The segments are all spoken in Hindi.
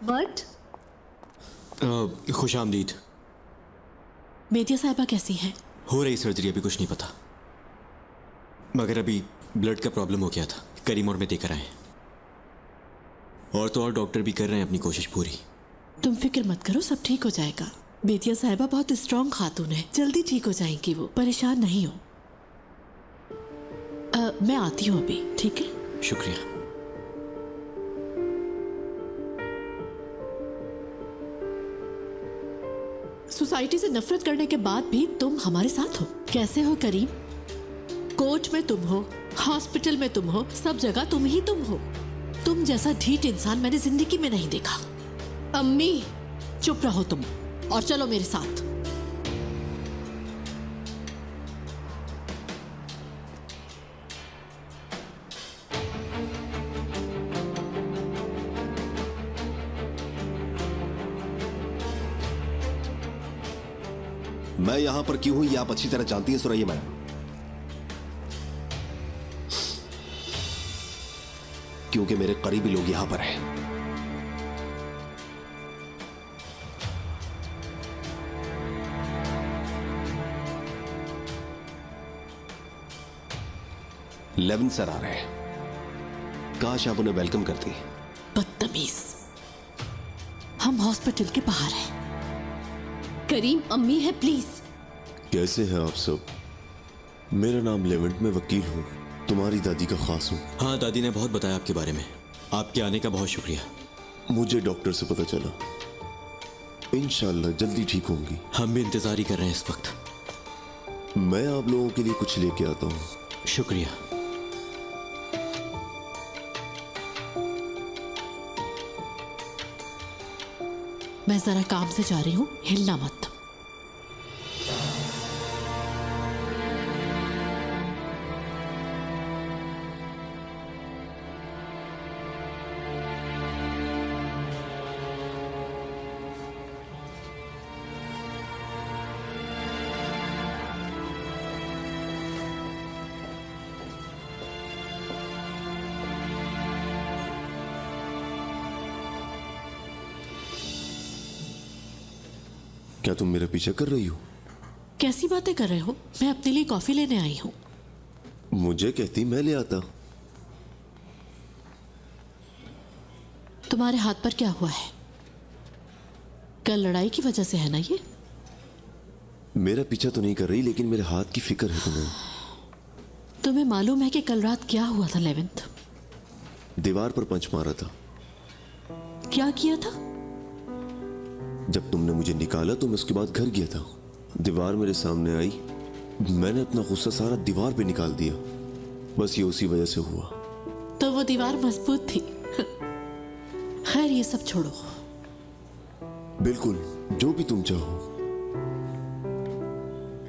बट खुश आमदीद। बेतिया साहिबा कैसी हैं? हो रही सर्जरी, अभी कुछ नहीं पता, मगर अभी ब्लड का प्रॉब्लम हो गया था। करीम और मैं देकर आए, और तो और डॉक्टर भी कर रहे हैं अपनी कोशिश पूरी। तुम फिक्र मत करो, सब ठीक हो जाएगा। बेतिया साहिबा बहुत स्ट्रॉन्ग खातून है, जल्दी ठीक हो जाएंगी वो, परेशान नहीं हो। मैं आती हूँ अभी, ठीक है? शुक्रिया। सोसाइटी से नफरत करने के बाद भी तुम हमारे साथ हो। कैसे हो करीम? कोर्ट में तुम हो, हॉस्पिटल में तुम हो, सब जगह तुम ही तुम हो। तुम जैसा ढीठ इंसान मैंने जिंदगी में नहीं देखा। अम्मी, चुप रहो तुम और चलो मेरे साथ। मैं यहां पर क्यों हूं ये आप अच्छी तरह जानती हैं सुरैया मैडम। क्योंकि मेरे करीबी लोग यहां पर हैं। लेविन सर आ रहे हैं, काश आप उन्हें वेलकम करती। बदतमीज, हम हॉस्पिटल के बाहर हैं। करीम, अम्मी है, प्लीज। कैसे हैं आप सब? मेरा नाम लेवेंट, मैं वकील हूँ, तुम्हारी दादी का खास हूँ। हाँ, दादी ने बहुत बताया आपके बारे में, आपके आने का बहुत शुक्रिया। मुझे डॉक्टर से पता चला, इंशाल्लाह जल्दी ठीक होंगी। हम भी इंतजार ही कर रहे हैं इस वक्त। मैं आप लोगों के लिए कुछ लेके आता हूँ। शुक्रिया। मैं जरा काम से जा रही हूँ, हिलना मत। क्या तुम मेरा पीछा कर रही हो? कैसी बातें कर रहे हो? मैं अपने लिए कॉफी लेने आई हूँ। मुझे कहती मैं ले आता। तुम्हारे हाथ पर क्या हुआ है? कल लड़ाई की वजह से है ना ये? मेरा पीछा तो नहीं कर रही, लेकिन मेरे हाथ की फिक्र है तुम्हें। तुम्हें मालूम है कि कल रात क्या हुआ था लेवेंट? दीवार पर पंच मारा था। क्या किया था? जब तुमने मुझे निकाला तो मैं उसके बाद घर गया था। दीवार मेरे सामने आई, मैंने अपना गुस्सा सारा दीवार पे निकाल दिया। बस ये उसी वजह से हुआ। तो वो दीवार मजबूत थी। खैर, ये सब छोड़ो। बिल्कुल, जो भी तुम चाहो।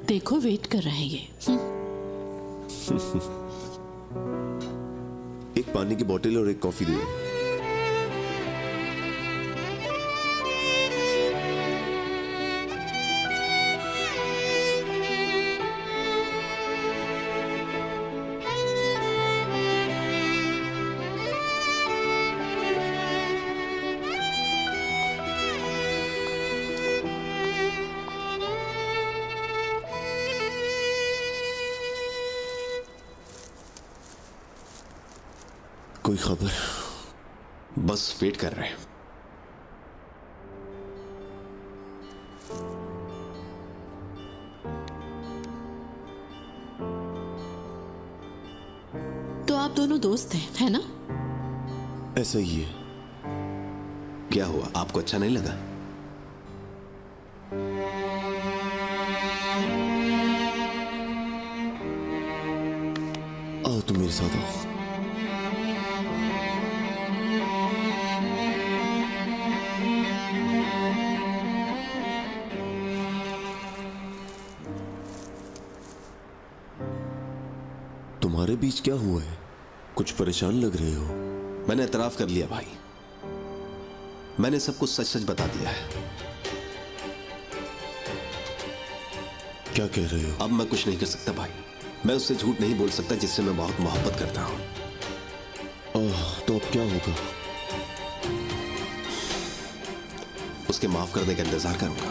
देखो, वेट कर रहे हैं ये। एक पानी की बोतल और एक कॉफी दे दो। कोई खबर? बस वेट कर रहे हैं। तो आप दोनों दोस्त हैं, है ना? ऐसा ही है। क्या हुआ, आपको अच्छा नहीं लगा? आओ तुम मेरे साथ आओ। तुम्हारे बीच क्या हुआ है? कुछ परेशान लग रहे हो। मैंने एतराफ कर लिया भाई, मैंने सब कुछ सच सच बता दिया है। क्या कह रहे हो? अब मैं कुछ नहीं कर सकता भाई, मैं उससे झूठ नहीं बोल सकता जिससे मैं बहुत मोहब्बत करता हूं। तो अब क्या होगा? उसके माफ करने का इंतजार करूंगा।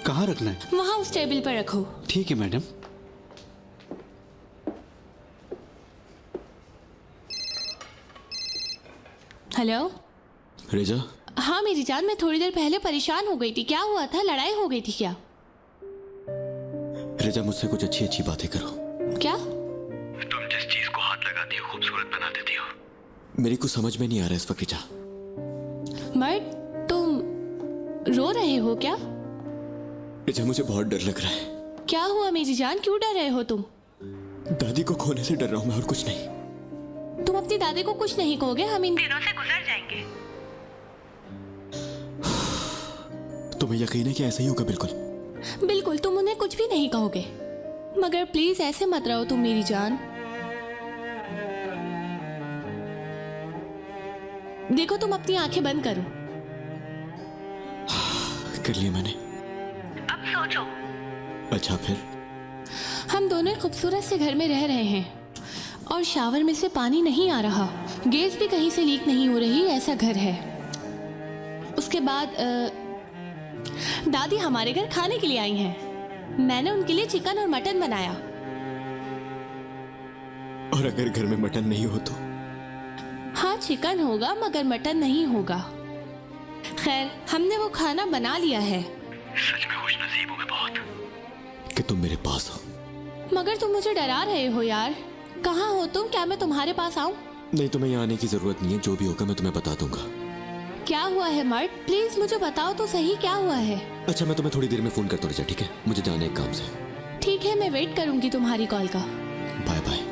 कहाँ रखना है? वहाँ उस टेबल पर रखो। ठीक है मैडम। हेलो। रेजा, हाँ मेरी जान, मैं थोड़ी देर पहले परेशान हो गई थी। क्या हुआ था? लड़ाई हो गई थी क्या? रेजा मुझसे कुछ अच्छी अच्छी बातें करो। क्या? तुम जिस चीज को हाथ लगाती हो खूबसूरत बना देती हो। मेरी कुछ समझ में नहीं आ रहा इस वक्त रेजा। मर्द, तुम रो रहे हो क्या? रेजा मुझे बहुत डर लग रहा है। क्या हुआ मेरी जान, क्यों डर रहे हो तुम? दादी को खोने से डर रहा हूं मैं, और कुछ नहीं। तुम अपनी दादी को कुछ नहीं कहोगे, हम इन दिनों से गुजर जाएंगे। तुम्हें यकीन है कि ऐसा ही होगा? बिल्कुल बिल्कुल, तुम उन्हें कुछ भी नहीं कहोगे। मगर प्लीज ऐसे मत रहो तुम मेरी जान। देखो, तुम अपनी आंखें बंद करो। कर लिया मैंने। अब सोचो। अच्छा फिर? हम दोनों खूबसूरत से घर में रह रहे हैं और शावर में से पानी नहीं आ रहा, गैस भी कहीं से लीक नहीं हो रही, ऐसा घर है। उसके बाद दादी हमारे घर खाने के लिए आई हैं। मैंने उनके लिए चिकन और मटन बनाया। और अगर घर में मटन नहीं हो तो? हाँ, चिकन होगा मगर मटन नहीं होगा। खैर, हमने वो खाना बना लिया है। सच में खुशनसीब हूं मैं बहुत कि तुम मेरे पास हो। मगर तुम मुझे डरा रहे हो यार। कहाँ हो तुम? क्या मैं तुम्हारे पास आऊं? नहीं, तुम्हें यहाँ आने की जरूरत नहीं है। जो भी होगा मैं तुम्हें बता दूंगा। क्या हुआ है मर्द? प्लीज मुझे बताओ तो सही, क्या हुआ है? अच्छा, मैं तुम्हें थोड़ी देर में फोन करता हूँ, ठीक है? मुझे जाना है एक काम से। ठीक है, मैं वेट करूंगी तुम्हारी कॉल का। Bye bye.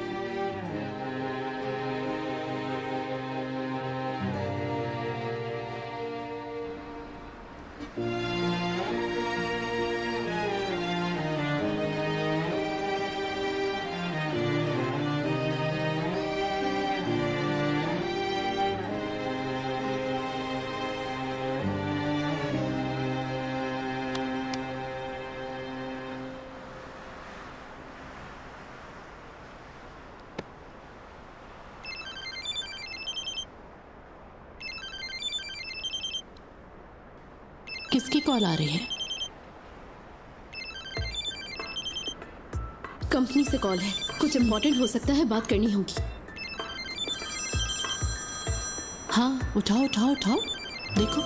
किसकी कॉल आ रही है? कंपनी से कॉल है, कुछ इम्पोर्टेंट हो सकता है, बात करनी होगी। हाँ, उठाओ उठाओ उठाओ, देखो।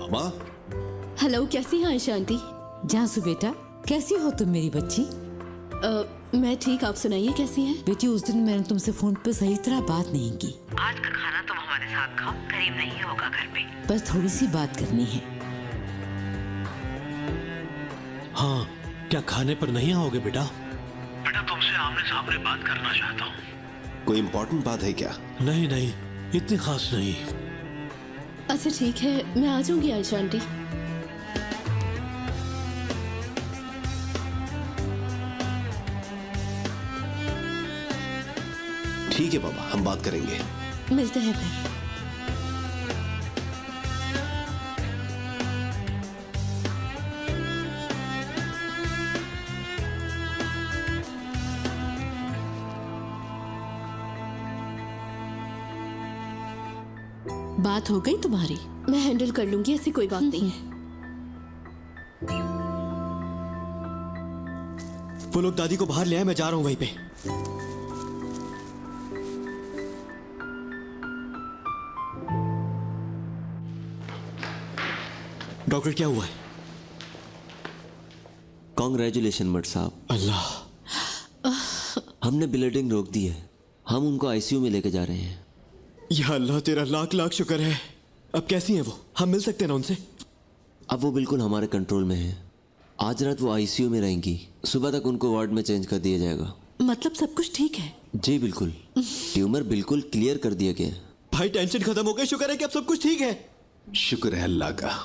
मामा, हेलो, कैसी हैं आयशा आंटी? जासू बेटा, कैसी हो तुम मेरी बच्ची? मैं ठीक, आप सुनाइए कैसी हैं? बेटी, उस दिन मैंने तुमसे फोन पे सही तरह बात नहीं की। आज का खाना तुम हमारे साथ खाओ, करीम नहीं होगा घर पे। बस थोड़ी सी बात करनी है। हाँ, क्या खाने पर नहीं आओगे बेटा? बेटा, तुमसे आमने सामने बात करना चाहता हूँ। कोई इंपॉर्टेंट बात है क्या? नहीं नहीं, इतनी खास नहीं। अच्छा ठीक है, मैं आ जाऊंगी आयशा आंटी। ठीक है बाबा, हम बात करेंगे। मिलते हैं फिर। बात हो गई तुम्हारी? मैं हैंडल कर लूंगी, ऐसी कोई बात नहीं है। वो लोग दादी को बाहर ले आए, मैं जा रहा हूँ वहीं पे। डॉक्टर, क्या हुआ है? कॉन्ग्रेचुलेशन मट साहब, अल्लाह, हमने ब्लीडिंग रोक दी है। हम उनको आईसीयू में लेके जा रहे हैं। या अल्लाह, तेरा लाख लाख शुक्र है। अब कैसी हैं वो? हम मिल सकते हैं ना उनसे? अब वो बिल्कुल हमारे कंट्रोल में है। आज रात वो आईसीयू में रहेंगी, सुबह तक उनको वार्ड में चेंज कर दिया जाएगा। मतलब सब कुछ ठीक है? जी बिल्कुल, ट्यूमर बिल्कुल क्लियर कर दिया गया है। भाई, टेंशन खत्म हो गई। शुक्र है कि अब सब कुछ ठीक है। शुक्र है अल्लाह का।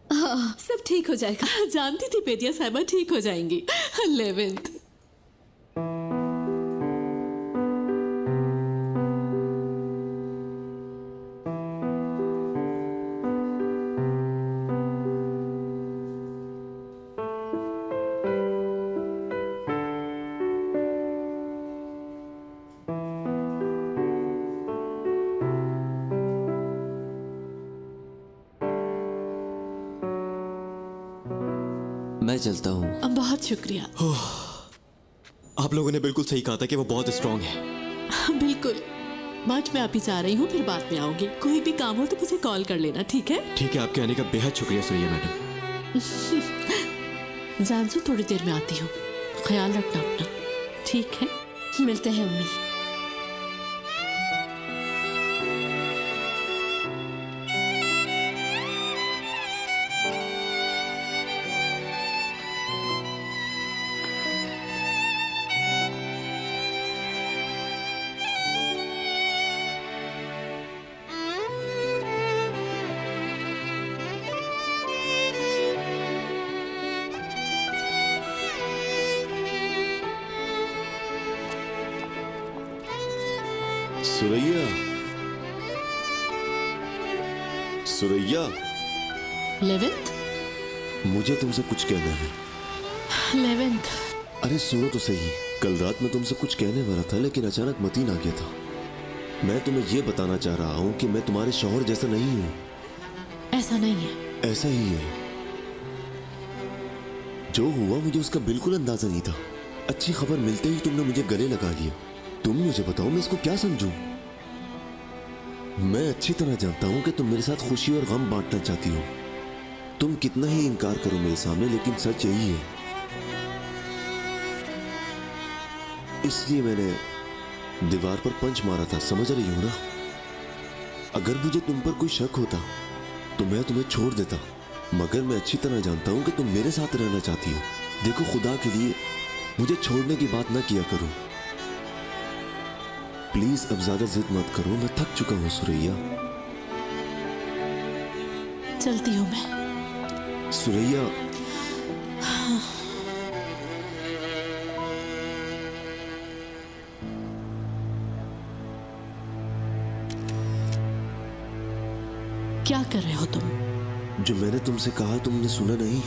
हाँ, सब ठीक हो जाएगा। जानती थी पेटिया साहिबा ठीक हो जाएंगी। लेवेंथ, मैं चलता हूँ। बहुत शुक्रिया। आप लोगों ने बिल्कुल सही कहा था कि वो बहुत स्ट्रांग है। बिल्कुल। आज मैं अभी जा रही हूँ, फिर बाद में आऊंगी। कोई भी काम हो तो मुझे कॉल कर लेना, ठीक है? ठीक है, आपके आने का बेहद शुक्रिया सुरैया मैडम। जानसू, थोड़ी देर में आती हूँ, ख्याल रखना अपना, ठीक है? मिलते हैं अम्मी। सुरैया, सुरैया, लेवेंथ, मुझे तुमसे कुछ कहना है। लेवेंथ, अरे सुनो तो सही, कल रात मैं तुमसे कुछ कहने वाला था लेकिन अचानक मतीन आ गया था। मैं तुम्हें यह बताना चाह रहा हूं कि मैं तुम्हारे शौहर जैसा नहीं हूं। ऐसा नहीं है। ऐसा ही है। जो हुआ मुझे उसका बिल्कुल अंदाजा नहीं था। अच्छी खबर मिलते ही तुमने मुझे गले लगा लिया। तुम मुझे बताओ मैं इसको क्या समझूं? मैं अच्छी तरह जानता हूं कि तुम मेरे साथ खुशी और गम बांटना चाहती हो। तुम कितना ही इनकार करो मेरे सामने, लेकिन सच यही है। इसलिए मैंने दीवार पर पंच मारा था, समझ रही हो ना? अगर मुझे तुम पर कोई शक होता तो मैं तुम्हें छोड़ देता, मगर मैं अच्छी तरह जानता हूं कि तुम मेरे साथ रहना चाहती हो। देखो, खुदा के लिए मुझे छोड़ने की बात ना किया करो। प्लीज अब ज्यादा जिद मत करो, मैं थक चुका हूं सुरैया। चलती हूँ मैं। सुरैया, क्या कर रहे हो तुम? जो मैंने तुमसे कहा तुमने सुना नहीं।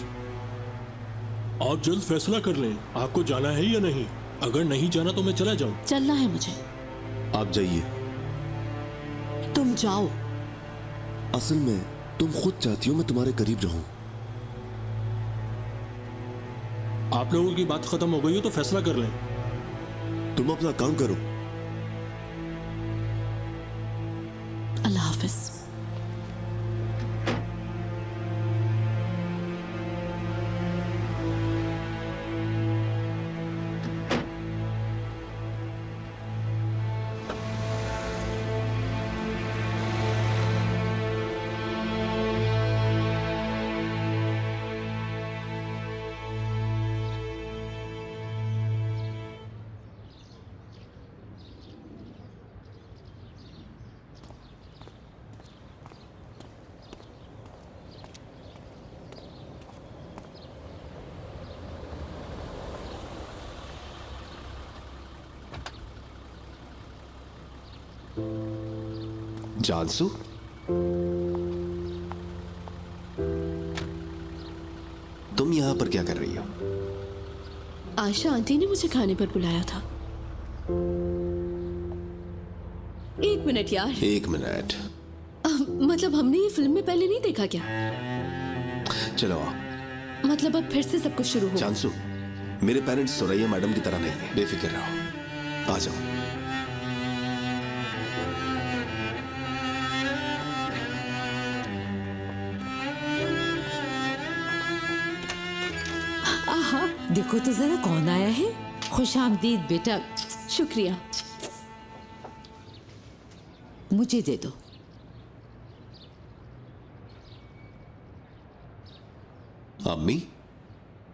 आप जल्द फैसला कर लें, आपको जाना है या नहीं। अगर नहीं जाना तो मैं चला जाऊं। चलना है मुझे। आप जाइए। तुम जाओ। असल में तुम खुद चाहती हो मैं तुम्हारे करीब रहूं। आप लोगों की बात खत्म हो गई हो तो फैसला कर लें। तुम अपना काम करो। अल्लाह हाफिज। जानसू, तुम यहां पर क्या कर रही हो? आयशा आंटी ने मुझे खाने पर बुलाया था। एक मिनट यार। एक मिनट। मतलब हमने ये फिल्म में पहले नहीं देखा क्या? चलो आओ। मतलब अब फिर से सब कुछ शुरू हो। जानसू, मेरे पेरेंट्स सुरैया मैडम की तरह नहीं है, बेफिक्र रहो। आ जाओ। आहा, देखो तो जरा कौन आया है। खुशामदीद बेटा। शुक्रिया। मुझे दे दो। अम्मी,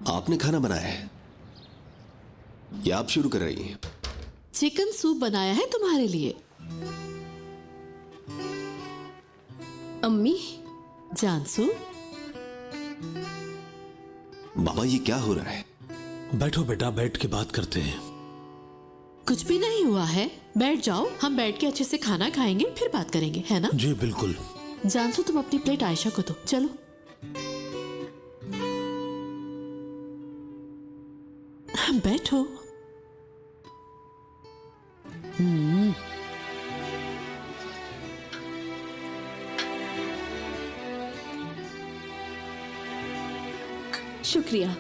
आपने खाना बनाया है या आप शुरू कर रही हैं? चिकन सूप बनाया है तुम्हारे लिए। अम्मी, जानसू, बाबा ये क्या हो रहा है? बैठो बेटा, बैठ के बात करते हैं। कुछ भी नहीं हुआ है, बैठ जाओ। हम बैठ के अच्छे से खाना खाएंगे, फिर बात करेंगे, है ना? जी बिल्कुल। जानसू, तुम अपनी प्लेट आयशा को दो। चलो। बैठो। शुक्रिया।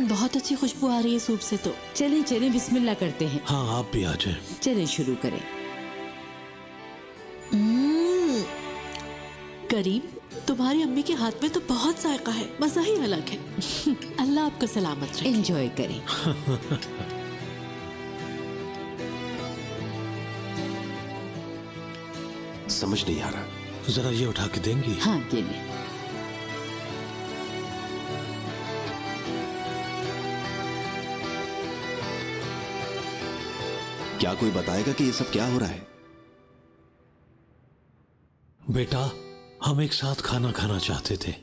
बहुत अच्छी खुशबू आ रही है सूप से तो। चलें चलें बिस्मिल्लाह करते हैं। हाँ आप भी आ जाए। चलें शुरू करें। करीम, तुम्हारी अम्मी के हाथ में तो बहुत जायका है, मजा ही अलग है। अल्लाह आपको सलामत रखे। एंजॉय करें। समझ नहीं आ रहा। जरा ये उठा के देंगी? हाँ ये लें। क्या कोई बताएगा कि ये सब क्या हो रहा है? बेटा, हम एक साथ खाना खाना चाहते थे,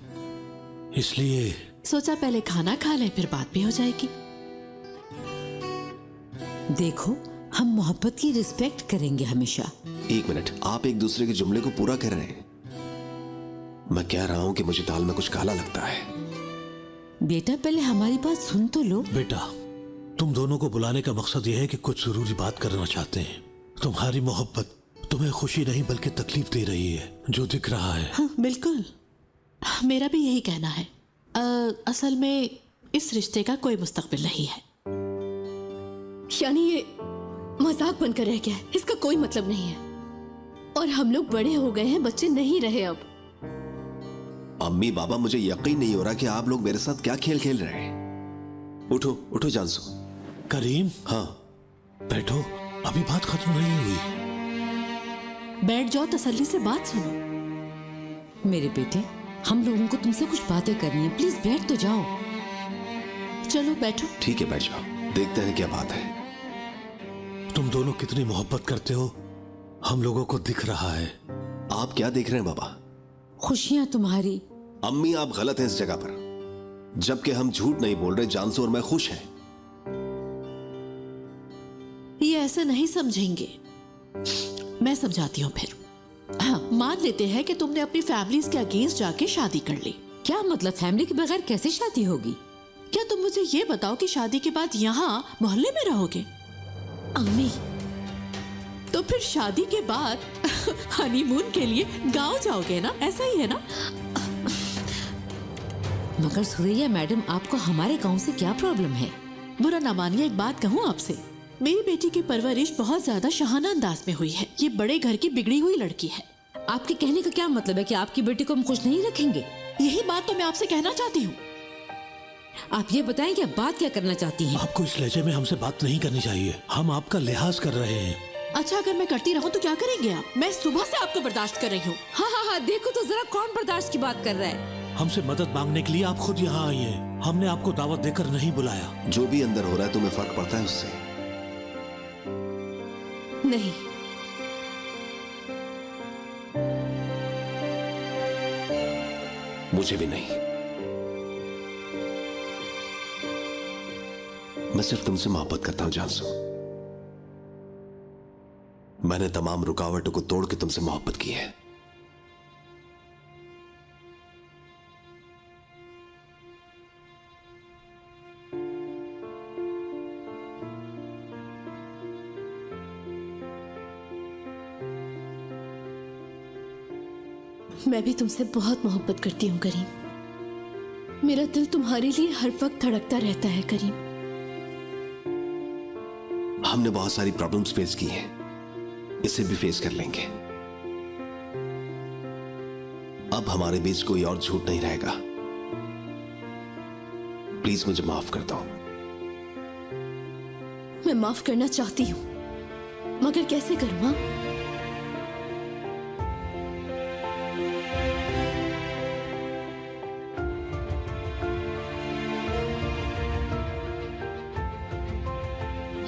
इसलिए सोचा पहले खाना खा लें फिर बात भी हो जाएगी। देखो, हम मोहब्बत की रिस्पेक्ट करेंगे हमेशा। एक मिनट, आप एक दूसरे के जुमले को पूरा कर रहे हैं। मैं कह रहा हूं कि मुझे दाल में कुछ काला लगता है। बेटा पहले हमारी बात सुन तो लो। बेटा, तुम दोनों को बुलाने का मकसद यह है कि कुछ जरूरी बात करना चाहते हैं। तुम्हारी मोहब्बत तुम्हें खुशी नहीं बल्कि तकलीफ दे रही है, जो दिख रहा है। हाँ, बिल्कुल मेरा भी यही कहना है। असल में इस रिश्ते का कोई मुस्तकबिल नहीं है। यानी ये मजाक बनकर रह गया है, इसका कोई मतलब नहीं है। और हम लोग बड़े हो गए हैं, बच्चे नहीं रहे अब। अम्मी बाबा, मुझे यकीन नहीं हो रहा कि आप लोग मेरे साथ क्या खेल खेल रहे हैं। उठो उठो जानसू। करीम, हाँ बैठो, अभी बात खत्म नहीं हुई। बैठ जाओ, तसल्ली से बात सुनो। मेरे बेटे, हम लोगों को तुमसे कुछ बातें करनी है, प्लीज बैठ तो जाओ। चलो बैठो। ठीक है, बैठ जाओ, देखते हैं क्या बात है। तुम दोनों कितनी मोहब्बत करते हो हम लोगों को दिख रहा है। आप क्या देख रहे हैं बाबा? खुशियां तुम्हारी। अम्मी, आप गलत हैं इस जगह पर। जबकि हम झूठ नहीं बोल रहे, जानसू और मैं खुश हैं। ये ऐसा नहीं समझेंगे, मैं समझाती हूँ फिर। हाँ, मान लेते हैं कि तुमने अपनी फैमिलीज के अगेंस्ट जाके शादी कर ली। क्या मतलब, फैमिली के बगैर कैसे शादी होगी? क्या तुम मुझे ये बताओ कि शादी के बाद यहाँ मोहल्ले में रहोगे? अम्मी, तो फिर शादी के बाद हनीमून के लिए गांव जाओगे ना, ऐसा ही है ना? मगर सुरैया मैडम, आपको हमारे गांव से क्या प्रॉब्लम है? बुरा ना मानिए, एक बात कहूँ आपसे, मेरी बेटी की परवरिश बहुत ज्यादा शाहाना अंदाज में हुई है। ये बड़े घर की बिगड़ी हुई लड़की है। आपके कहने का क्या मतलब है कि आपकी बेटी को हम खुश नहीं रखेंगे? यही बात तो मैं आपसे कहना चाहती हूँ। आप ये बताएं कि आप बात क्या करना चाहती हैं? आपको इस लहजे में हमसे बात नहीं करनी चाहिए, हम आपका लिहाज कर रहे हैं। अच्छा, अगर मैं करती रहूं तो क्या करेंगे आप? मैं सुबह से आपको बर्दाश्त कर रही हूँ। हाँ हाँ हाँ, देखो तो जरा कौन बर्दाश्त की बात कर रहा है। हमसे मदद मांगने के लिए आप खुद यहाँ आई हैं। हमने आपको दावत देकर नहीं बुलाया। जो भी अंदर हो रहा है तुम्हें फर्क पड़ता है उससे? नहीं, मुझे भी नहीं। मैं सिर्फ तुमसे मोहब्बत करता हूं जानसू। मैंने तमाम रुकावटों को तोड़ के तुमसे मोहब्बत की है। मैं भी तुमसे बहुत मोहब्बत करती हूँ करीम। मेरा दिल तुम्हारे लिए हर वक्त धड़कता रहता है करीम। हमने बहुत सारी प्रॉब्लम्स फेस की हैं, इसे भी फेस कर लेंगे। अब हमारे बीच कोई और झूठ नहीं रहेगा। प्लीज मुझे माफ कर दो। मैं माफ करना चाहती हूँ, मगर कैसे करूँ? हाँ,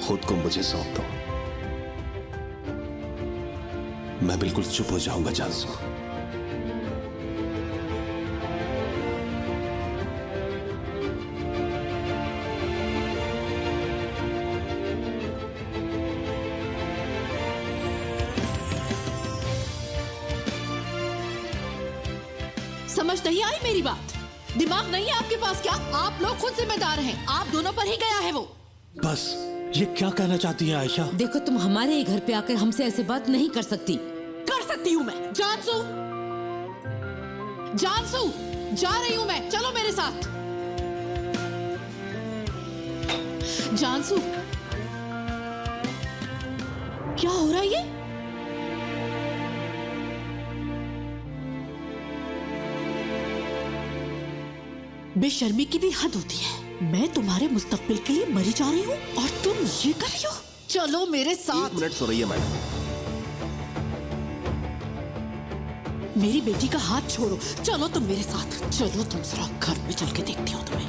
खुद को मुझे सौंप दो, मैं बिल्कुल चुप हो जाऊंगा जानसू। समझ नहीं आई मेरी बात? दिमाग नहीं है आपके पास क्या? आप लोग खुद जिम्मेदार हैं, आप दोनों पर ही गया है वो। बस ये क्या कहना चाहती हैं आयशा? देखो, तुम हमारे ही घर पे आकर हमसे ऐसे बात नहीं कर सकती। कर सकती हूँ मैं। जानसू, जानसू, जा रही हूँ मैं, चलो मेरे साथ। जानसू, क्या हो रहा है ये? बेशर्मी की भी हद होती है। मैं तुम्हारे मुस्तकबिल के लिए मरी जा रही हूँ और तुम ये कर रही हो? चलो मेरे साथ। 1 मिनट सुनिए मैडम। मेरी बेटी का हाथ छोड़ो, चलो तुम मेरे साथ। चलो तुम जरा घर में चल के देखती हो तुम्हें।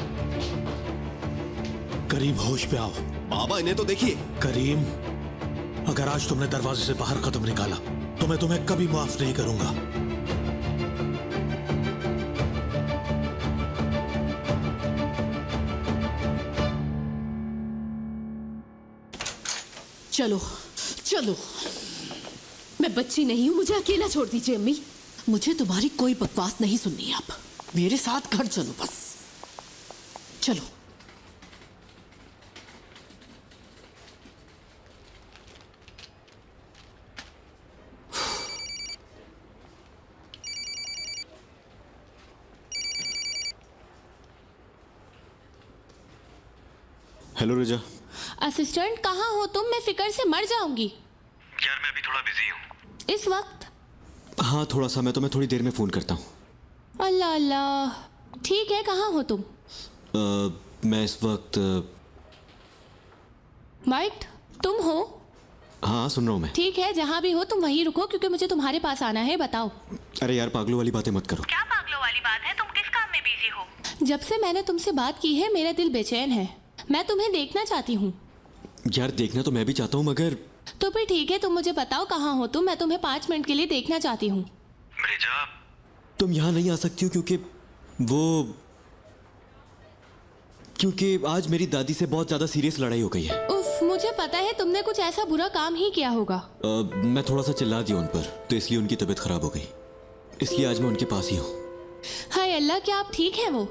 करीम होश पे आओ। बाबा इन्हें तो देखिए। करीम, अगर आज तुमने दरवाजे से बाहर कदम निकाला तो मैं तुम्हें कभी माफ नहीं करूंगा। चलो चलो। मैं बच्ची नहीं हूँ, मुझे अकेला छोड़ दीजिए अम्मी। मुझे तुम्हारी कोई बकवास नहीं सुननी है। अब मेरे साथ घर चलो बस। चलो। हेलो रिजा। असिस्टेंट कहाँ हो तुम? मैं फिक्र से मर जाऊंगी। यार मैं अभी थोड़ा बिजी हूँ। इस वक्त? हाँ थोड़ा सा, मैं तुम्हें थोड़ी देर में फ़ोन करता हूँ। अल्लाह अल्लाह। ठीक है, कहाँ हो तुम? मैं इस वक्त माइट, तुम हो? हाँ सुन रहा हूँ मैं। ठीक है, जहाँ भी हो तुम वहीं रुको क्योंकि मुझे तुम्हारे पास आना है। बताओ। अरे यार पागलों वाली बातें मत करो। क्या पागलों वाली बात है? तुम किस काम में बिजी हो? जब से मैंने तुमसे बात की है मेरा दिल बेचैन है। मैं तुम्हें देखना चाहती हूँ। यार देखना तो मैं भी चाहता हूँ मगर। तो फिर ठीक है, तुम मुझे बताओ कहाँ हो तुम। मैं तुम्हें 5 मिनट के लिए देखना चाहती हूँ। रिजा, तुम यहाँ नहीं आ सकती हो क्योंकि आज मेरी दादी से बहुत ज़्यादा सीरियस लड़ाई हो गई है। उफ, मुझे पता है तुमने कुछ ऐसा बुरा काम ही किया होगा। मैं थोड़ा सा चिल्ला दिया उन पर, तो इसलिए उनकी तबीयत खराब हो गई। इसलिए आज मैं उनके पास ही हूँ। हाय अल्लाह, क्या आप ठीक है? वो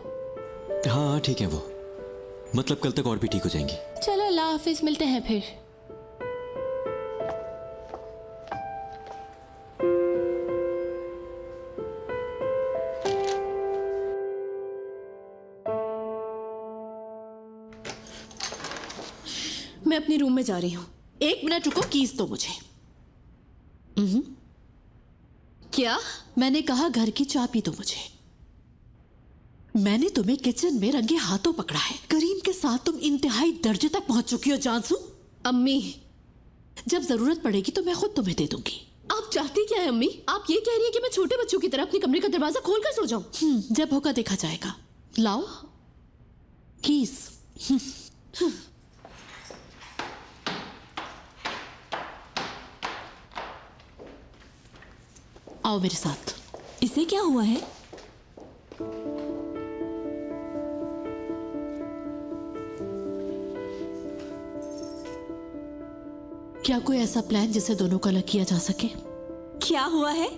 हाँ हाँ ठीक है वो, मतलब कल तक और भी ठीक हो जाएंगी। चलो अल्लाह हाफिज, मिलते हैं फिर। मैं अपने रूम में जा रही हूँ। 1 मिनट रुको, कीज दो मुझे। क्या? मैंने कहा घर की चाबी दो मुझे। मैंने तुम्हें किचन में रंगे हाथों पकड़ा है। करीम के साथ तुम इंतहाई दर्जे तक पहुंच चुकी हो जानसू। अम्मी, जब जरूरत पड़ेगी तो मैं खुद तुम्हें दे दूंगी। आप चाहती क्या है अम्मी? आप ये कह रही है कि मैं छोटे बच्चों की तरह अपने कमरे का दरवाजा खोलकर सो जाऊं? जब होगा देखा जाएगा। लाओ कीज। आओ मेरे साथ। इसे क्या हुआ है? क्या कोई ऐसा प्लान जिसे दोनों का अलग किया जा सके? क्या हुआ है?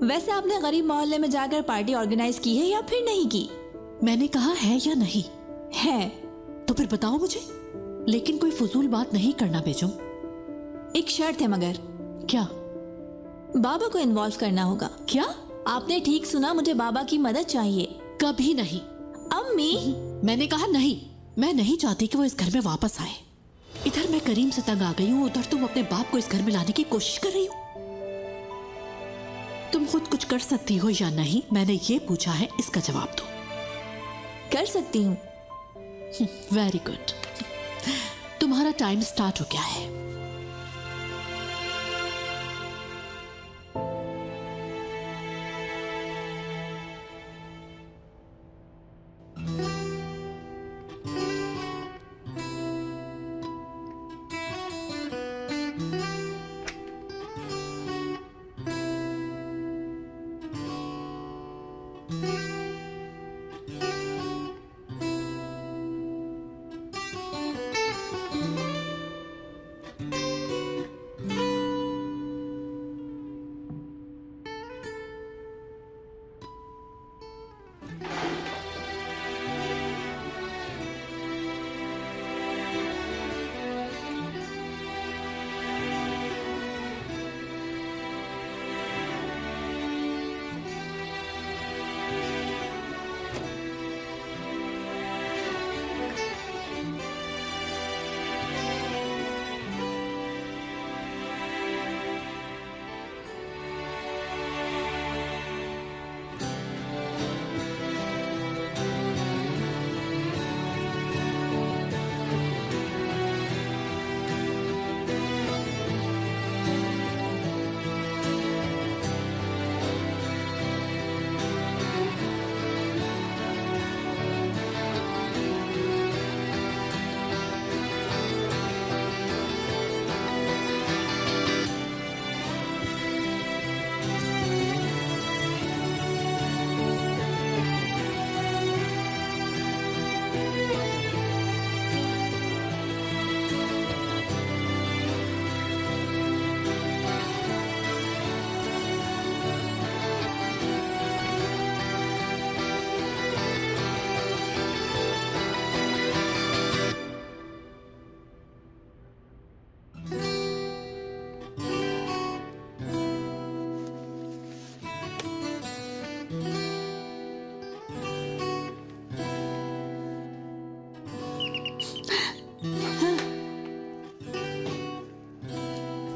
वैसे आपने गरीब मोहल्ले में जाकर पार्टी ऑर्गेनाइज की है या फिर नहीं की? मैंने कहा है या नहीं है। तो फिर बताओ मुझे, लेकिन कोई फजूल बात नहीं करना बेजुम। एक शर्त है मगर। क्या? बाबा को इन्वॉल्व करना होगा। क्या? आपने ठीक सुना, मुझे बाबा की मदद चाहिए। कभी नहीं। अम्मी, मैंने कहा नहीं। मैं नहीं चाहती कि वो इस घर में वापस आए। इधर मैं करीम से तंग आ गई हूँ, उधर तुम अपने बाप को इस घर में लाने की कोशिश कर रही हो। तुम खुद कुछ कर सकती हो या नहीं, मैंने ये पूछा है, इसका जवाब दो। कर सकती हूँ। Very good. तुम्हारा टाइम स्टार्ट हो गया है।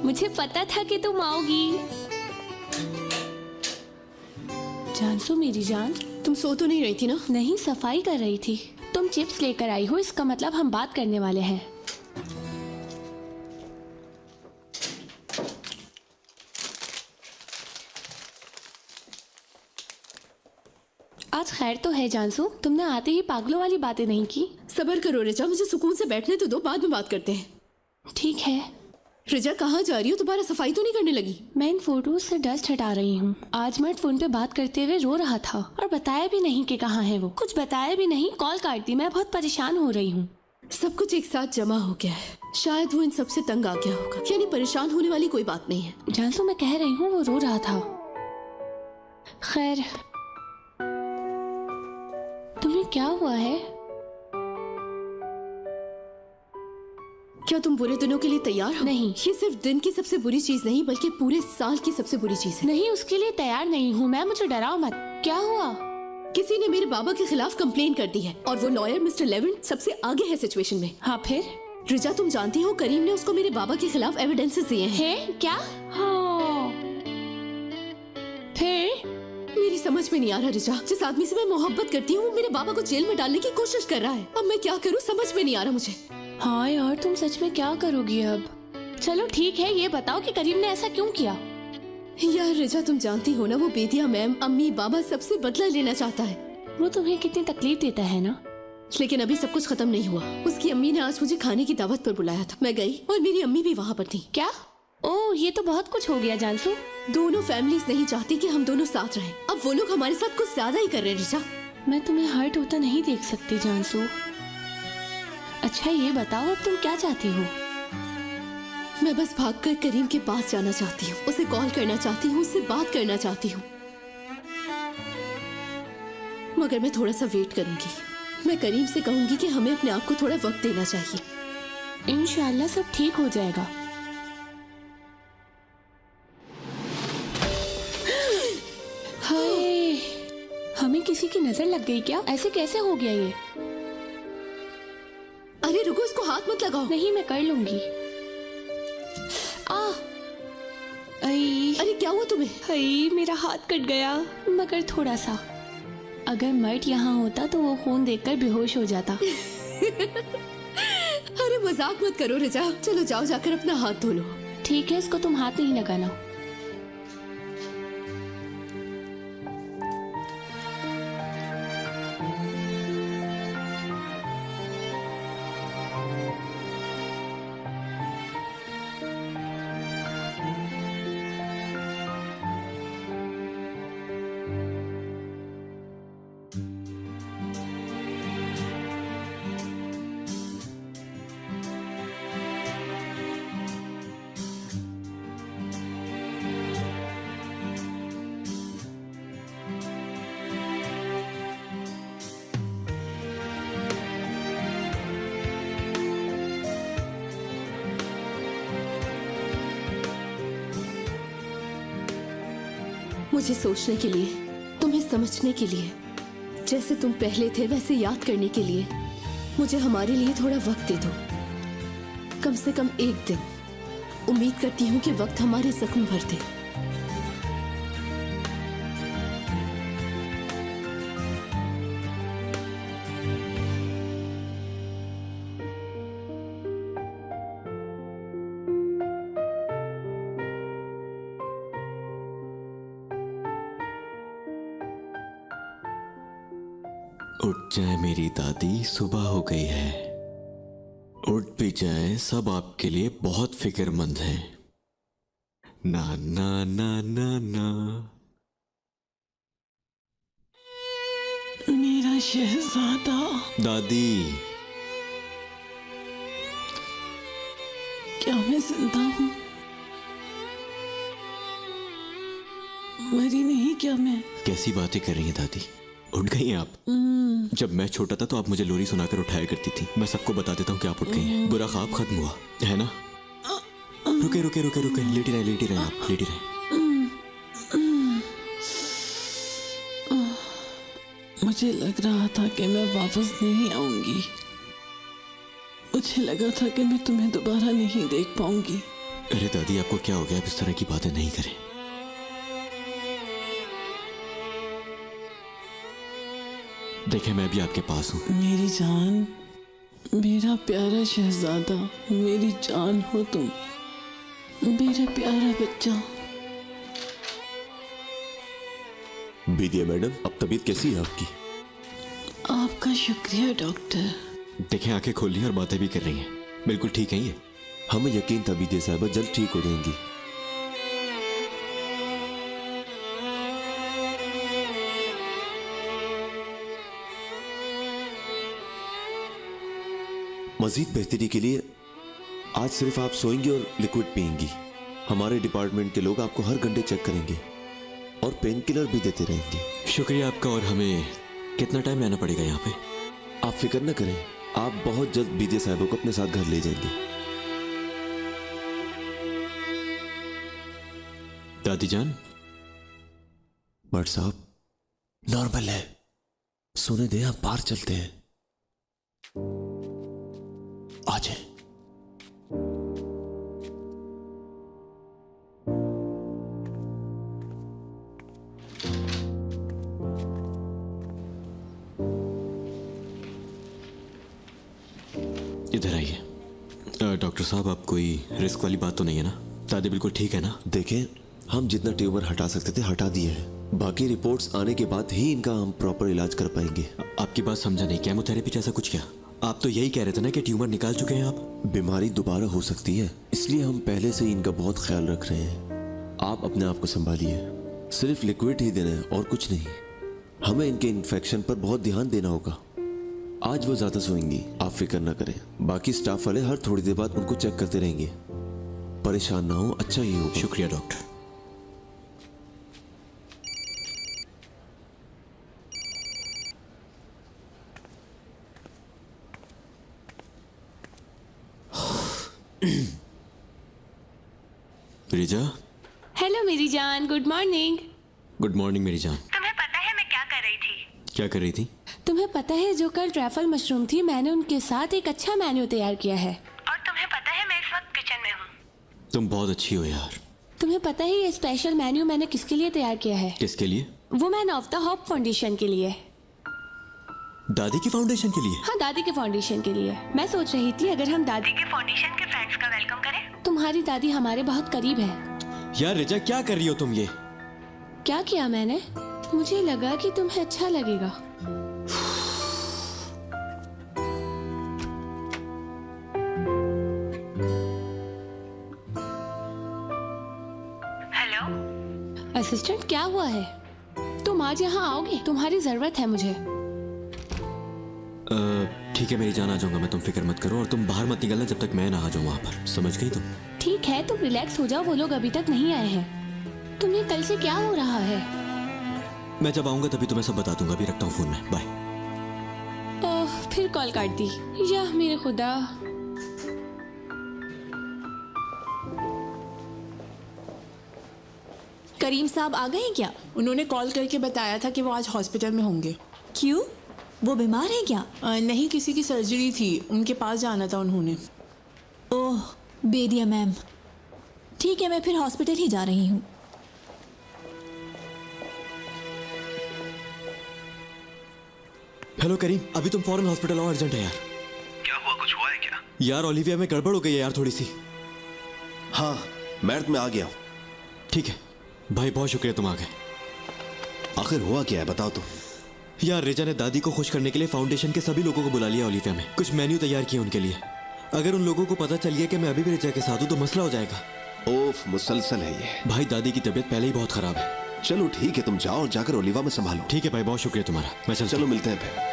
मुझे पता था कि तुम आओगी। जानसू मेरी जान, तुम सो तो नहीं रही थी ना? नहीं, सफाई कर रही थी। तुम चिप्स लेकर आई हो, इसका मतलब हम बात करने वाले हैं। आज खैर तो है जानसू, तुमने आते ही पागलों वाली बातें नहीं की। सब्र करो रिजा, मुझे सुकून से बैठने तो दो, बाद में बात करते हैं। ठीक है। रिजा कहाँ जा रही हो? दोबारा सफाई तो नहीं करने लगी? मैं इन फोटोज से डस्ट हटा रही हूँ। आज मर्द फोन पे बात करते हुए रो रहा था और बताया भी नहीं कि कहाँ है वो। कुछ बताया भी नहीं, कॉल काट दी। मैं बहुत परेशान हो रही हूँ। सब कुछ एक साथ जमा हो गया है। शायद वो इन सब से तंग आ गया होगा। यानी परेशान होने वाली कोई बात नहीं है। जानसू मैं कह रही हूँ वो रो रहा था। खैर, तुम्हें क्या हुआ है? क्या तुम बुरे दिनों के लिए तैयार हो? नहीं। ये सिर्फ दिन की सबसे बुरी चीज नहीं, बल्कि पूरे साल की सबसे बुरी चीज है। नहीं, उसके लिए तैयार नहीं हूँ मैं। मुझे डराओ मत। क्या हुआ? किसी ने मेरे बाबा के खिलाफ कंप्लेन कर दी है और वो लॉयर मिस्टर लेविन सबसे आगे है सिचुएशन में। हाँ फिर? रिजा तुम जानती हो करीम ने उसको मेरे बाबा के खिलाफ एविडेंसेस दिए हैं। है क्या? हाँ। फिर? मेरी समझ में नहीं आ रहा रिजा, जिस आदमी से मैं मोहब्बत करती हूँ वो मेरे बाबा को जेल में डालने की कोशिश कर रहा है। अब मैं क्या करूँ समझ में नहीं आ रहा मुझे। हाँ यार, तुम सच में क्या करोगी अब? चलो ठीक है, ये बताओ कि करीम ने ऐसा क्यों किया? यार रिजा तुम जानती हो ना, वो बेदिया मैम, अम्मी, बाबा सबसे बदला लेना चाहता है। वो तुम्हें कितनी तकलीफ देता है ना। लेकिन अभी सब कुछ खत्म नहीं हुआ। उसकी अम्मी ने आज मुझे खाने की दावत पर बुलाया था। मैं गई और मेरी अम्मी भी वहाँ पर थी। क्या? ओह, ये तो बहुत कुछ हो गया जानसू। दोनों फैमिलीज नहीं चाहती कि हम दोनों साथ रहें। अब वो लोग हमारे साथ कुछ ज्यादा ही कर रहे हैं रिजा। मैं तुम्हें हर्ट होता नहीं देख सकती जानसू। अच्छा ये बताओ, अब तुम क्या चाहती हो? मैं बस भागकर करीम के पास जाना चाहती हूँ, उसे कॉल करना चाहती हूँ, उससे बात करना चाहती हूँ। मगर मैं थोड़ा सा वेट करूंगी। मैं करीम से कहूंगी कि हमें अपने आप को थोड़ा वक्त देना चाहिए। इंशाल्लाह सब ठीक हो जाएगा। हाय, हमें किसी की नजर लग गई क्या? ऐसे कैसे हो गया ये? अरे रुको, इसको हाथ मत लगाओ। नहीं, मैं कर लूंगी। अरे क्या हुआ तुम्हें? हाय, मेरा हाथ कट गया, मगर थोड़ा सा। अगर मर्ट यहाँ होता तो वो खून देखकर बेहोश हो जाता। अरे मजाक मत करो रिजा, चलो जाओ जाकर अपना हाथ धो लो। ठीक है, इसको तुम हाथ नहीं लगाना। मुझे सोचने के लिए, तुम्हें समझने के लिए, जैसे तुम पहले थे वैसे याद करने के लिए मुझे हमारे लिए थोड़ा वक्त दे दो। कम से कम एक दिन। उम्मीद करती हूँ कि वक्त हमारे जख्म भर दे। उठ जाए मेरी दादी, सुबह हो गई है। उठ भी जाए, सब आपके लिए बहुत फिक्रमंद हैं। ना ना ना ना ना। मेरा शहजादा। दादी, क्या मैं जिंदा हूँ? मरी नहीं क्या मैं? कैसी बातें कर रही हैं दादी? उठ गई हैं आप? जब मैं छोटा था तो आप मुझे लोरी सुनाकर उठाया करती थी। मैं सबको बता देता हूँ कि आप उठ गई हैं। बुरा ख्वाब खत्म हुआ है ना? रुके रुके रुके रुके, लेटी रहे आप, लेटी रहे। मुझे लग रहा था कि मैं वापस नहीं आऊंगी। मुझे लगा था कि मैं तुम्हें दोबारा नहीं देख पाऊंगी। अरे दादी आपको क्या हो गया? आप इस तरह की बातें नहीं करें। देखें मैं भी आपके पास हूं। मेरी जान, मेरा प्यारा शहजादा, मेरी जान हो तुम, मेरा प्यारा बच्चा। बीदिया मैडम, अब तबीयत कैसी है आपकी? आपका शुक्रिया डॉक्टर। देखें आंखें खोल ली और बातें भी कर रही हैं। बिल्कुल ठीक है ये। हमें यकीन था बीदिया साहबा जल्द ठीक हो जाएंगी। मजीद बेहतरी के लिए आज सिर्फ आप सोएंगी और लिक्विड पिएंगी। हमारे डिपार्टमेंट के लोग आपको हर घंटे चेक करेंगे और पेन किलर भी देते रहेंगे। शुक्रिया आपका। और हमें कितना टाइम रहना पड़ेगा यहाँ पे? आप फिक्र न करें, आप बहुत जल्द बीदिया साहबों को अपने साथ घर ले जाएंगे। दादी जान। बट साहब नॉर्मल है, सोने दे, आप बाहर चलते हैं। आ जाए। इधर आइए। डॉक्टर साहब आप कोई रिस्क वाली बात तो नहीं है ना? दादी बिल्कुल ठीक है ना? देखें, हम जितना ट्यूमर हटा सकते थे हटा दिए हैं। बाकी रिपोर्ट्स आने के बाद ही इनका हम प्रॉपर इलाज कर पाएंगे। आपकी बात समझा नहीं। केमोथेरेपी जैसा कुछ क्या? आप तो यही कह रहे थे ना कि ट्यूमर निकाल चुके हैं आप। बीमारी दोबारा हो सकती है, इसलिए हम पहले से ही इनका बहुत ख्याल रख रहे हैं। आप अपने आप को संभालिए, सिर्फ लिक्विड ही देना है और कुछ नहीं। हमें इनके इन्फेक्शन पर बहुत ध्यान देना होगा। आज वो ज्यादा सोएंगी, आप फिक्र ना करें। बाकी स्टाफ वाले हर थोड़ी देर बाद उनको चेक करते रहेंगे। परेशान ना हो, अच्छा ही होगा। शुक्रिया डॉक्टर। रिजा। हेलो मेरी जान, गुड मॉर्निंग। गुड मॉर्निंग मेरी जान। तुम्हें पता है मैं क्या कर रही थी? क्या कर रही थी? तुम्हें पता है जो कल ट्रैफल मशरूम थी, मैंने उनके साथ एक अच्छा मेन्यू तैयार किया है। और तुम्हें पता है मैं इस वक्त किचन में हूँ। तुम बहुत अच्छी हो यार। तुम्हें पता है ये स्पेशल मेन्यू मैंने किसके लिए तैयार किया है? किसके लिए? Women of the hope foundation के लिए। दादी की फाउंडेशन के लिए? हाँ, दादी के फाउंडेशन के लिए। मैं सोच रही थी अगर हम दादी के फाउंडेशन के फ्रेंड्स का वेलकम करें। तुम्हारी दादी हमारे बहुत करीब है। यार रिजा क्या कर रही हो तुम ये? क्या किया मैंने? मुझे लगा कि तुम्हें अच्छा लगेगा। हेलो असिस्टेंट, क्या हुआ है? तुम आज यहाँ आओगे? तुम्हारी जरूरत है मुझे। ठीक है मेरी जान, आ जाऊंगा मैं, तुम फिक्र मत करो। और तुम बाहर मत निकलना जब तक मैं ना आ जाऊं वहां पर, समझ गई तुम? ठीक है, तुम रिलैक्स हो जाओ, वो लोग अभी तक नहीं आए हैं। तुम्हें कल से क्या हो रहा है? मैं जब आऊंगा तभी तुम्हें सब बता दूंगा। अभी रखता हूँ फोन में, बाय। ओह, फिर कॉल काट दी। या मेरे खुदा। करीम साहब आ गए हैं क्या? उन्होंने कॉल करके बताया था कि वो आज हॉस्पिटल में होंगे। क्यों, वो बीमार है क्या? नहीं, किसी की सर्जरी थी, उनके पास जाना था उन्होंने। ओह बेदिया मैम, ठीक है मैं फिर हॉस्पिटल ही जा रही हूँ। हेलो करीम, अभी तुम फौरन हॉस्पिटल आओ, अर्जेंट है यार। क्या हुआ, कुछ हुआ है क्या? यार ओलिविया में गड़बड़ हो गई है यार थोड़ी सी। हाँ मैडम, मैं आ गया हूँ। ठीक है भाई, बहुत शुक्रिया तुम आ गए। आखिर हुआ क्या है, बताओ तो। यार रिजा ने दादी को खुश करने के लिए फाउंडेशन के सभी लोगों को बुला लिया ओलिविया में। कुछ मेन्यू तैयार किए उनके लिए। अगर उन लोगों को पता चल गया कि मैं अभी भी रिजा के साथ हूँ तो मसला हो जाएगा। ओफ, मुसलसल है ये। भाई दादी की तबीयत पहले ही बहुत खराब है। चलो ठीक है, तुम जाओ और जाकर ओलिवा में संभालो। ठीक है भाई, बहुत शुक्रिया तुम्हारा। मैं चलो मिलते हैं फिर।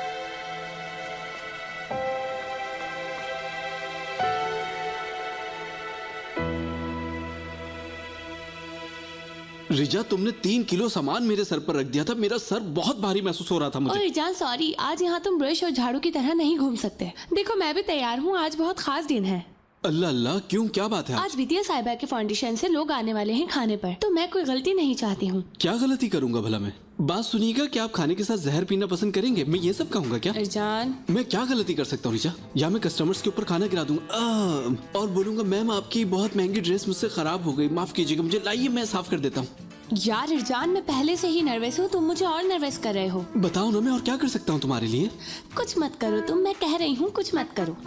रिजा, तुमने 3 किलो सामान मेरे सर पर रख दिया था। मेरा सर बहुत भारी महसूस हो रहा था मुझे। और जान सॉरी, आज यहाँ तुम ब्रश और झाड़ू की तरह नहीं घूम सकते। देखो मैं भी तैयार हूँ, आज बहुत खास दिन है। अल्लाह अल्लाह, क्यों, क्या बात है? आज विद्या साहिबा के फाउंडेशन से लोग आने वाले हैं खाने पर, तो मैं कोई गलती नहीं चाहती हूँ। क्या गलती करूंगा भला मैं? बात सुनिएगा, क्या आप खाने के साथ जहर पीना पसंद करेंगे? मैं ये सब कहूंगा क्या? इरजान, मैं क्या गलती कर सकता हूँ रिचा? या मैं कस्टमर्स के ऊपर खाना गिरा दूंगा और बोलूंगा मैम आपकी बहुत महंगी ड्रेस मुझसे खराब हो गई, माफ कीजिएगा, मुझे लाइए मैं साफ कर देता हूँ। यार इरजान, मैं पहले से ही नर्वस हूँ, तुम मुझे और नर्वस कर रहे हो। बताओ ना, मैं और क्या कर सकता हूँ तुम्हारे लिए? कुछ मत करो तुम, मैं कह रही हूँ कुछ मत करो।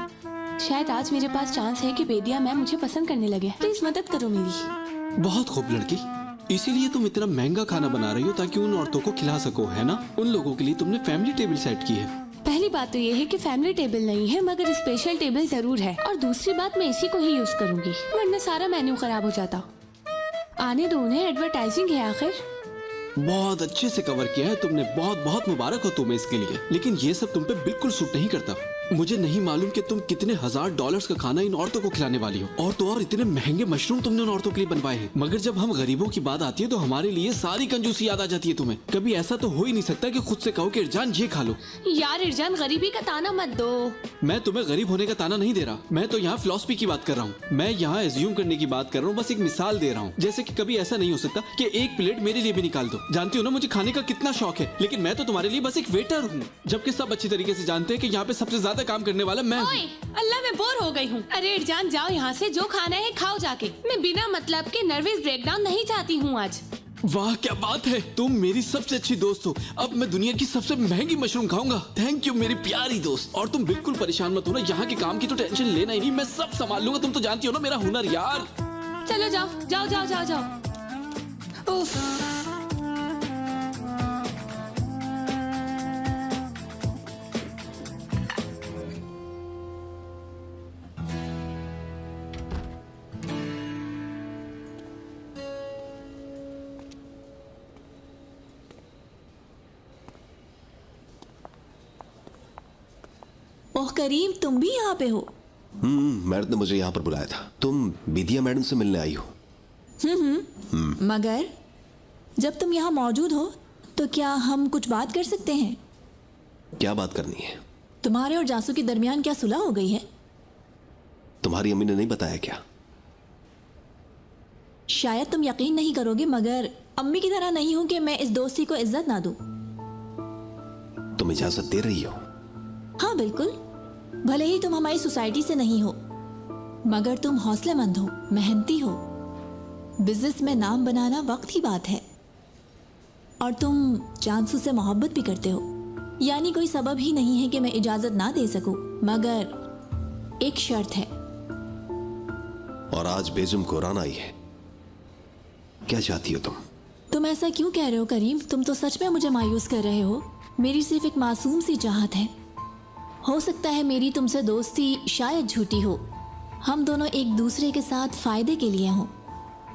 शायद आज मेरे पास चांस है कि बेदिया मैम मुझे पसंद करने लगे। प्लीज मदद करो मेरी। बहुत खूब लड़की, इसीलिए तुम इतना महंगा खाना बना रही हो ताकि उन औरतों को खिला सको, है ना? उन लोगों के लिए तुमने फैमिली टेबल सेट की है। पहली बात तो ये है कि फैमिली टेबल नहीं है, मगर स्पेशल टेबल जरूर है। और दूसरी बात, मैं इसी को ही यूज करूंगी, वरना सारा मेन्यू खराब हो जाता। आने दो उन्हें, एडवर्टाइजिंग है आखिर। बहुत अच्छे से कवर किया है तुमने, बहुत बहुत मुबारक हो तुम्हें इसके लिए। लेकिन ये सब तुम पे बिल्कुल सूट नहीं करता। मुझे नहीं मालूम कि तुम कितने $1000 का खाना इन औरतों को खिलाने वाली हो, और तो और इतने महंगे मशरूम तुमने उन औरतों के लिए बनवाए हैं। मगर जब हम गरीबों की बात आती है तो हमारे लिए सारी कंजूसी याद आ जाती है तुम्हें। कभी ऐसा तो हो ही नहीं सकता कि खुद से कहो कि इरजान ये खा लो। यार इरजान, गरीबी का ताना मत दो। मैं तुम्हें गरीब होने का ताना नहीं दे रहा, मैं तो यहाँ फिलॉसफी की बात कर रहा हूँ। मैं यहाँ एज्यूम करने की बात कर रहा हूँ, बस एक मिसाल दे रहा हूँ। जैसे कि कभी ऐसा नहीं हो सकता कि एक प्लेट मेरे लिए भी निकाल दो। जानती हो ना मुझे खाने का कितना शौक है, लेकिन मैं तो तुम्हारे लिए बस एक वेटर हूँ, जबकि सब अच्छी तरीके से जानते हैं कि यहाँ पे सबसे ज्यादा काम करने वाला मैं हूँ। ओए, अल्लाह, मैं बोर हो गई हूँ। अरे इरजान, जाओ यहाँ से, जो खाना है खाओ जाके। मैं बिना मतलब के नर्वस ब्रेकडाउन नहीं चाहती हूँ आज। वाह क्या बात है, तुम मेरी सबसे अच्छी दोस्त हो। अब मैं दुनिया की सबसे महंगी मशरूम खाऊंगा। थैंक यू मेरी प्यारी दोस्त। और तुम बिल्कुल परेशान मत होना, यहाँ के काम की तो टेंशन लेना ही नहीं, मैं सब संभाल लूंगा। तुम तो जानती हो ना मेरा हुनर यार। चलो जाओ जाओ जाओ जाओ जाओ। उफ। ओह करीम, तुम भी यहाँ पे हो? मैडम ने मुझे यहाँ पर बुलाया था। तुम बिदिया मैडम से मिलने आई हो? मगर जब तुम यहाँ मौजूद हो तो क्या हम कुछ बात कर सकते हैं? क्या बात करनी है? तुम्हारे और जासू के दरमियान क्या सुलह हो गई है? तुम्हारी अम्मी ने नहीं बताया क्या? शायद तुम यकीन नहीं करोगे, मगर अम्मी की तरह नहीं हूं कि मैं इस दोस्ती को इज्जत ना दूं। तुम इजाजत दे रही हो? हाँ बिल्कुल। भले ही तुम हमारी सोसाइटी से नहीं हो, मगर तुम हौसलेमंद हो, मेहनती हो। बिजनेस में नाम बनाना वक्त की बात है। और तुम चांसू से मोहब्बत भी करते हो, यानी कोई सबब ही नहीं है कि मैं इजाजत ना दे सकूं। मगर एक शर्त है। और आज बेजुम कुरान आई है। क्या चाहती हो तुम? तुम ऐसा क्यों कह रहे हो करीम? तुम तो सच में मुझे मायूस कर रहे हो। मेरी सिर्फ एक मासूम सी चाहत है। हो सकता है मेरी तुमसे दोस्ती शायद झूठी हो, हम दोनों एक दूसरे के साथ फायदे के लिए हों,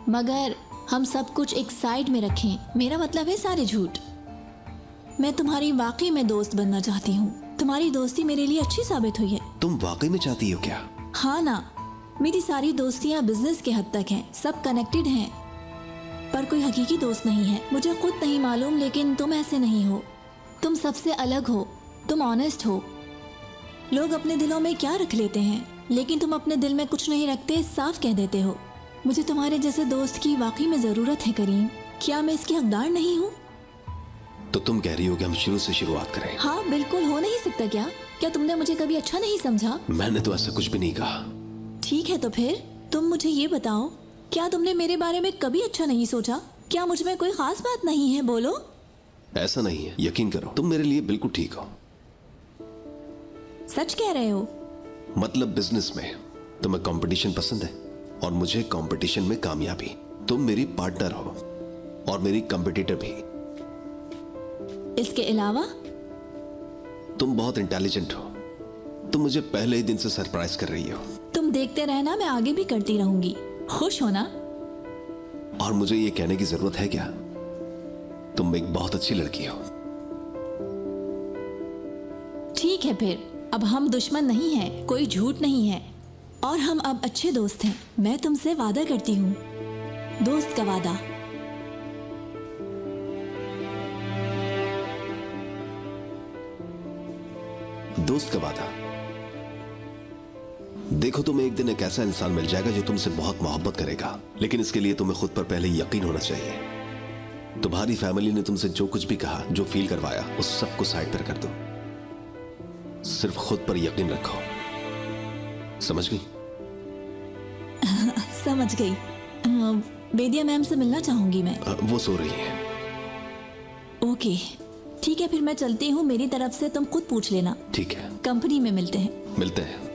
मगर हम सब कुछ एक साइड में रखें। मेरा मतलब है सारे झूठ। मैं तुम्हारी वाकई में दोस्त बनना चाहती हूँ। तुम्हारी दोस्ती मेरे लिए अच्छी साबित हुई है। तुम वाकई में चाहती हो क्या? हाँ ना, मेरी सारी दोस्तियाँ बिजनेस के हद तक हैं, सब कनेक्टेड हैं, पर कोई हकीकी दोस्त नहीं है। मुझे खुद नहीं मालूम, लेकिन तुम ऐसे नहीं हो। तुम सबसे अलग हो, तुम ऑनेस्ट हो। लोग अपने दिलों में क्या रख लेते हैं, लेकिन तुम अपने दिल में कुछ नहीं रखते, साफ कह देते हो। मुझे तुम्हारे जैसे दोस्त की वाकई में ज़रूरत है करीम। क्या मैं इसकी हकदार नहीं हूँ? तो तुम कह रही हो कि हम शुरू से शुरुआत करें? हाँ बिल्कुल, हो नहीं सकता क्या? क्या तुमने मुझे कभी अच्छा नहीं समझा? मैंने तो ऐसा कुछ भी नहीं कहा। ठीक है, तो फिर तुम मुझे ये बताओ, क्या तुमने मेरे बारे में कभी अच्छा नहीं सोचा? क्या मुझ में कोई खास बात नहीं है? बोलो। ऐसा नहीं है, यकीन करो, तुम मेरे लिए बिल्कुल ठीक हो। सच कह रहे हो? मतलब बिजनेस में तुम्हें कंपटीशन पसंद है और मुझे कंपटीशन में कामयाबी। तुम मेरी पार्टनर हो और मेरी कंपटीटर भी। इसके अलावा? तुम बहुत इंटेलिजेंट हो। तुम मुझे पहले ही दिन से सरप्राइज कर रही हो। तुम देखते रहना, मैं आगे भी करती रहूंगी। खुश हो ना? और मुझे ये कहने की जरूरत है क्या? तुम एक बहुत अच्छी लड़की हो। ठीक है, फिर अब हम दुश्मन नहीं हैं, कोई झूठ नहीं है, और हम अब अच्छे दोस्त हैं। मैं तुमसे वादा करती हूँ, दोस्त का वादा। दोस्त का वादा? देखो, तुम्हें एक दिन एक ऐसा इंसान मिल जाएगा जो तुमसे बहुत मोहब्बत करेगा, लेकिन इसके लिए तुम्हें खुद पर पहले यकीन होना चाहिए। तुम्हारी फैमिली ने तुमसे जो कुछ भी कहा, जो फील करवाया, उस सब को साइड पर कर दो। सिर्फ खुद पर यकीन रखो। समझ गई? समझ गई। बेदिया मैम से मिलना चाहूंगी मैं। वो सो रही है। ओके, ठीक है, फिर मैं चलती हूँ। मेरी तरफ से तुम खुद पूछ लेना। ठीक है, कंपनी में मिलते हैं। मिलते हैं।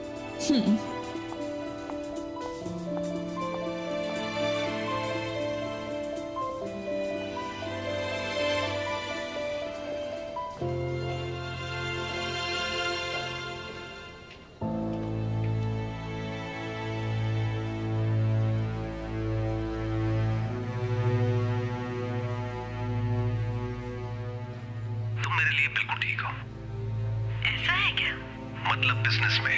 तुम मेरे लिए बिल्कुल ठीक हो। ऐसा है क्या? मतलब बिजनेस में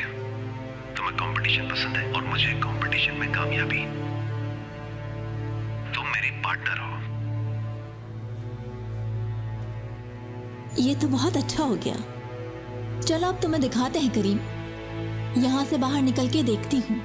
तुम्हें कंपटीशन पसंद है और मुझे कंपटीशन में कामयाबी। तुम मेरी पार्टनर हो। ये तो बहुत अच्छा हो गया। चलो अब तुम्हें दिखाते हैं करीम। यहाँ से बाहर निकल के देखती हूँ।